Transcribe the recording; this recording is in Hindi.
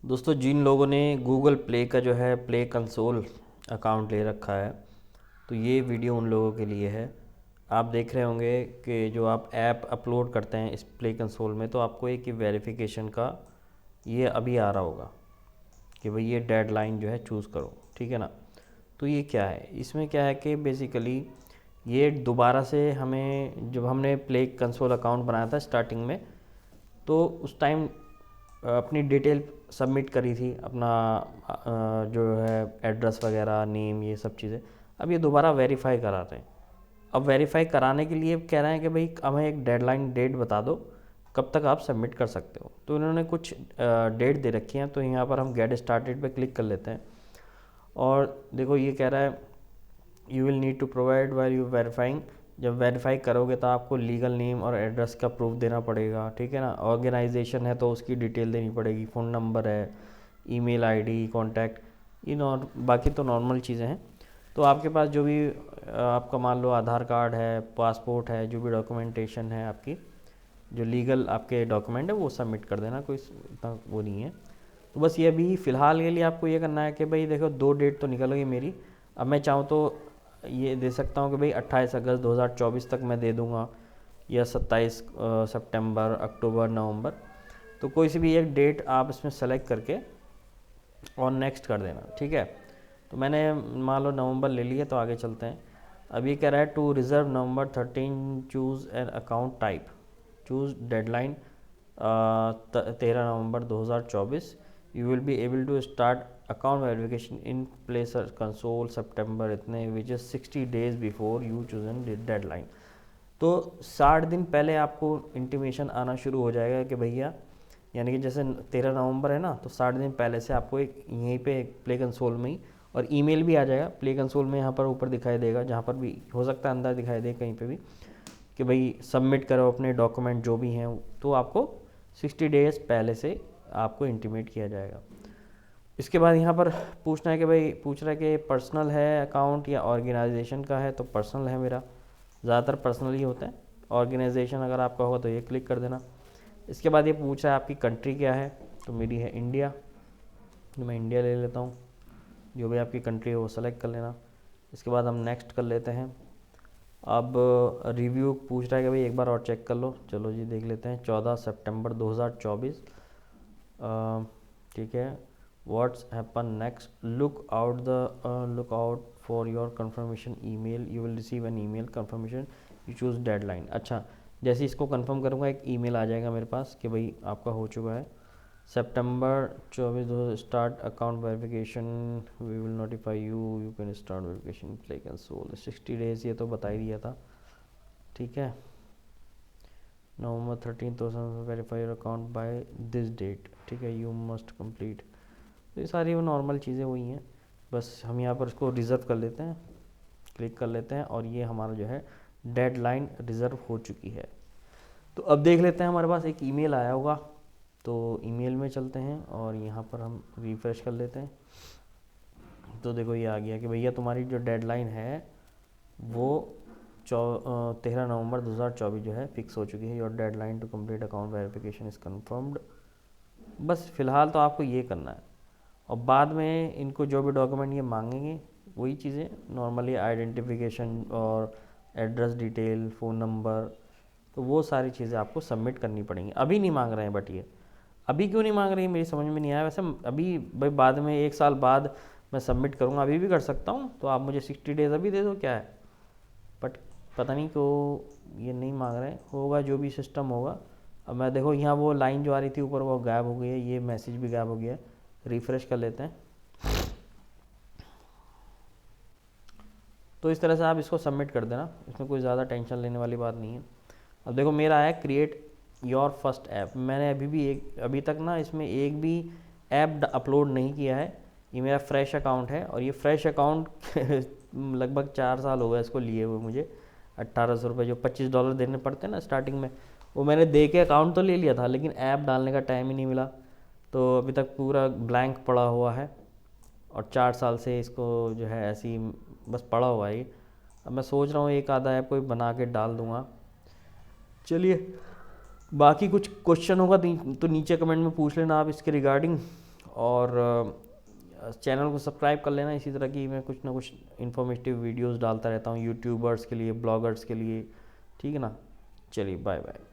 दोस्तों, जिन लोगों ने गूगल प्ले का जो है प्ले कंसोल अकाउंट ले रखा है, तो ये वीडियो उन लोगों के लिए है। आप देख रहे होंगे कि जो आप ऐप अपलोड करते हैं इस प्ले कंसोल में, तो आपको एक वेरिफिकेशन का ये अभी आ रहा होगा कि भाई ये डेडलाइन जो है चूज़ करो, ठीक है ना। तो ये क्या है, इसमें क्या है कि बेसिकली ये दोबारा से हमें, जब हमने प्ले कंसोल अकाउंट बनाया था स्टार्टिंग में, तो उस टाइम अपनी डिटेल सबमिट करी थी, अपना जो है एड्रेस वगैरह, नेम, ये सब चीज़ें। अब ये दोबारा वेरीफाई करा रहे हैं। अब वेरीफाई कराने के लिए कह रहे हैं कि भाई हमें एक डेडलाइन डेट बता दो, कब तक आप सबमिट कर सकते हो। तो इन्होंने कुछ डेट दे रखी हैं, तो यहाँ पर हम गेट स्टार्टेड पे क्लिक कर लेते हैं। और देखो ये कह रहा है you will need to provide while you verifying. जब वेरीफाई करोगे तो आपको लीगल नेम और एड्रेस का प्रूफ देना पड़ेगा, ठीक है ना। ऑर्गेनाइजेशन है तो उसकी डिटेल देनी पड़ेगी, फ़ोन नंबर है, ईमेल आईडी, कॉन्टैक्ट, बाकी तो नॉर्मल चीज़ें हैं। तो आपके पास जो भी आपका मान लो आधार कार्ड है, पासपोर्ट है, जो भी डॉक्यूमेंटेशन है आपकी, जो लीगल आपके डॉक्यूमेंट है वो सबमिट कर देना, कोई इतना वो नहीं है। तो बस ये अभी फ़िलहाल के लिए आपको ये करना है कि भाई देखो 2 डेट तो निकल गई मेरी। अब मैं चाहूँ तो ये दे सकता हूँ कि भाई 28 अगस्त 2024 तक मैं दे दूँगा, या 27 सितंबर, अक्टूबर, नवंबर। तो कोई सी भी एक डेट आप इसमें सेलेक्ट करके और नेक्स्ट कर देना, ठीक है। तो मैंने मान लो नवंबर ले लिया, तो आगे चलते हैं। अब ये कह रहा है to reserve November 13 choose an account type, choose deadline 13 November 2024। You will be able to start account verification in Play console September इतने, which is 60 days before you chosen deadline. तो 60 दिन पहले आपको इंटीमेशन आना शुरू हो जाएगा कि भैया, यानी कि जैसे 13 नवंबर है ना, तो 60 दिन पहले से आपको एक यहीं पे प्ले कंसोल में ही, और ईमेल भी आ जाएगा प्ले कंसोल में, यहाँ पर ऊपर दिखाई देगा, जहाँ पर भी हो सकता है अंदर दिखाई दे कहीं पे भी, कि भाई सबमिट करो अपने डॉक्यूमेंट जो भी हैं। तो आपको 60 डेज़ पहले से आपको इंटीमेट किया जाएगा। इसके बाद यहाँ पर पूछना है कि भाई, पूछ रहा है कि पर्सनल है अकाउंट या ऑर्गेनाइजेशन का है, तो पर्सनल है मेरा, ज़्यादातर पर्सनल ही होता है। ऑर्गेनाइजेशन अगर आपका होगा तो ये क्लिक कर देना। इसके बाद ये पूछ रहा है आपकी कंट्री क्या है, तो मेरी है इंडिया, तो मैं इंडिया ले लेता हूँ। जो भी आपकी कंट्री है वो सेलेक्ट कर लेना। इसके बाद हम नेक्स्ट कर लेते हैं। अब रिव्यू पूछ रहा है कि भाई एक बार और चेक कर लो, चलो जी देख लेते हैं। 14 सितंबर 2024, ठीक है। What's happen next, look out for your confirmation email, you will receive an email confirmation, you choose deadline. अच्छा, जैसे इसको कंफर्म करूँगा एक ईमेल आ जाएगा मेरे पास कि भाई आपका हो चुका है। September 24 start account verification, we will notify you, you can start verification Play Console 60 days, ये तो बता ही दिया था, ठीक है। नवंबर 13 तो verify your account by this date, ठीक है, यू मस्ट कंप्लीट। तो ये सारी वो नॉर्मल चीज़ें हुई हैं। बस हम यहाँ पर इसको रिज़र्व कर लेते हैं, क्लिक कर लेते हैं, और ये हमारा जो है डेडलाइन रिज़र्व हो चुकी है। तो अब देख लेते हैं, हमारे पास एक ईमेल आया होगा, तो ईमेल में चलते हैं और यहाँ पर हम रिफ़्रेश कर लेते हैं। तो देखो ये आ गया कि भैया तुम्हारी जो डेडलाइन है वो 13 नवंबर 2024 जो है फिक्स हो चुकी है। Your deadline to complete account verification is confirmed. बस फ़िलहाल तो आपको ये करना है, और बाद में इनको जो भी डॉक्यूमेंट ये मांगेंगे वही चीज़ें नॉर्मली, आइडेंटिफिकेशन और एड्रेस डिटेल, फ़ोन नंबर, तो वो सारी चीज़ें आपको सबमिट करनी पड़ेंगी। अभी नहीं मांग रहे हैं, बट ये अभी क्यों नहीं मांग रही है मेरी समझ में नहीं आया। वैसे अभी भाई बाद में 1 साल बाद मैं सबमिट करूँगा, अभी भी कर सकता हूँ, तो आप मुझे 60 डेज़ अभी दे दो, क्या है। बट पता नहीं क्यों ये नहीं मांग रहे हैं, होगा जो भी सिस्टम होगा। अब मैं देखो यहाँ वो लाइन जो आ रही थी ऊपर वो गायब हो गई है, ये मैसेज भी गायब हो गया है। रिफ़्रेश कर लेते हैं। तो इस तरह से आप इसको सबमिट कर देना, इसमें कोई ज़्यादा टेंशन लेने वाली बात नहीं है। अब देखो मेरा है क्रिएट योर फर्स्ट ऐप, मैंने अभी तक ना इसमें एक भी ऐप अपलोड नहीं किया है। ये मेरा फ्रेश अकाउंट है, और ये फ्रेश अकाउंट लगभग 4 साल हो गए इसको लिए हुए मुझे। 1800 रुपये जो $25 देने पड़ते हैं ना स्टार्टिंग में, वो मैंने दे के अकाउंट तो ले लिया था, लेकिन ऐप डालने का टाइम ही नहीं मिला। तो अभी तक पूरा ब्लैंक पड़ा हुआ है, और 4 साल से इसको जो है ऐसे ही बस पड़ा हुआ है। अब मैं सोच रहा हूँ एक आधा ऐप कोई बना के डाल दूँगा। चलिए, बाकी कुछ क्वेश्चन होगा तो नीचे कमेंट में पूछ लेना आप इसके रिगार्डिंग, और चैनल को सब्सक्राइब कर लेना। इसी तरह की मैं कुछ ना कुछ इन्फॉर्मेटिव वीडियोस डालता रहता हूँ यूट्यूबर्स के लिए, ब्लॉगर्स के लिए। ठीक है ना, चलिए बाय बाय।